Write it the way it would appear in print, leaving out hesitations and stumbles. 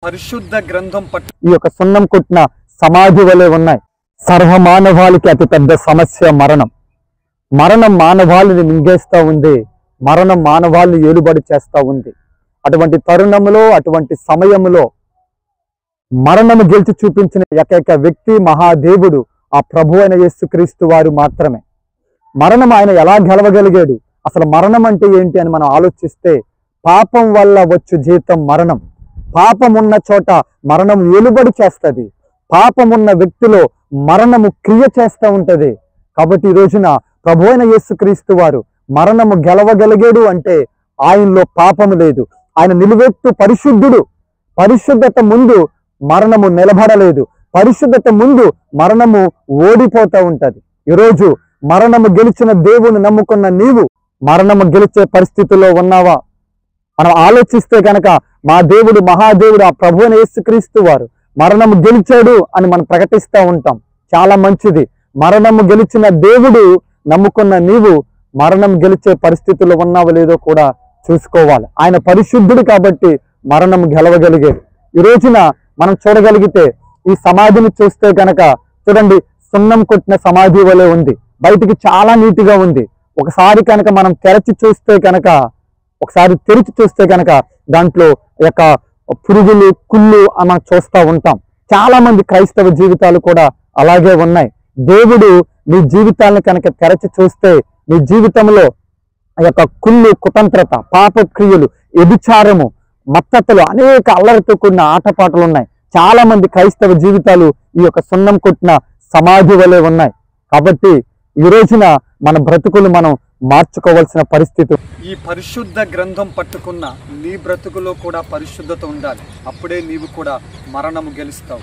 పరిశుద్ధ గ్రంథం పట్టు ఈ యొక్క సున్నం కొట్టిన సమాధి వలె ఉన్నాయి. సర్వమానవాళికి అతిపెద్ద సమస్య మరణం. మరణం మానవాళిని మింగేస్తూ ఉంది. మరణం మానవాళిని ఏలుబడి చేస్తూ ఉంది. అటువంటి తరుణంలో, అటువంటి సమయంలో మరణము గెలిచి చూపించిన ఏకైక వ్యక్తి మహాదేవుడు ఆ ప్రభు అయిన యేసుక్రీస్తు వారు మాత్రమే. మరణం ఆయన ఎలా గెలవగలిగాడు? అసలు మరణం అంటే ఏంటి అని మనం ఆలోచిస్తే, పాపం వల్ల వచ్చు జీతం మరణం. పాపం ఉన్న చోట మరణం ఏలుబడి చేస్తుంది. పాపం ఉన్న వ్యక్తిలో మరణము క్రియ చేస్తూ ఉంటది. కాబట్టి ఈ రోజున ప్రభు అయిన యేసుక్రీస్తు వారు మరణము గెలవగలిగాడు అంటే ఆయనలో పాపము లేదు. ఆయన నిలువెత్తు పరిశుద్ధుడు. పరిశుద్ధత ముందు మరణము నిలబడలేదు. పరిశుద్ధత ముందు మరణము ఓడిపోతూ ఉంటది. ఈరోజు మరణము గెలిచిన దేవుని నమ్ముకున్న నీవు మరణము గెలిచే పరిస్థితుల్లో ఉన్నావా? మనం ఆలోచిస్తే కనుక మా దేవుడు మహాదేవుడు ఆ ప్రభు అయిన యేసుక్రీస్తు వారు మరణము గెలిచాడు అని మనం ప్రకటిస్తూ ఉంటాం. చాలా మంచిది. మరణము గెలిచిన దేవుడు నమ్ముకున్న నీవు మరణం గెలిచే పరిస్థితుల్లో ఉన్నావో లేదో కూడా చూసుకోవాలి. ఆయన పరిశుద్ధుడు కాబట్టి మరణం గెలవగలిగేది. ఈ రోజున మనం చూడగలిగితే ఈ సమాధిని చూస్తే కనుక చూడండి, సున్నం కొట్టిన సమాధి వలె ఉంది. బయటికి చాలా నీటిగా ఉంది. ఒకసారి కనుక మనం తెరిచి చూస్తే కనుక దాంట్లో యొక్క పురుగులు, కుళ్ళు మనం చూస్తూ ఉంటాం. చాలా మంది క్రైస్తవ జీవితాలు కూడా అలాగే ఉన్నాయి. దేవుడు మీ జీవితాలను కనుక తెరచి చూస్తే మీ జీవితంలో యొక్క కుళ్ళు, కుతంత్రత, పాపక్రియలు, వ్యభిచారము, మత్తతలు, అనేక అల్లరితో కూడిన ఆటపాటలు ఉన్నాయి. చాలా మంది క్రైస్తవ జీవితాలు ఈ యొక్క సున్నం కొట్టిన సమాధి వలె ఉన్నాయి. కాబట్టి ఈ రోజున మన బ్రతుకులు మనం మార్చుకోవాల్సిన పరిస్థితి. ఈ పరిశుద్ధ గ్రంథం పట్టుకున్న నీ బ్రతుకులో కూడా పరిశుద్ధత ఉండాలి. అప్పుడే నీవు కూడా మరణము గెలుస్తావు.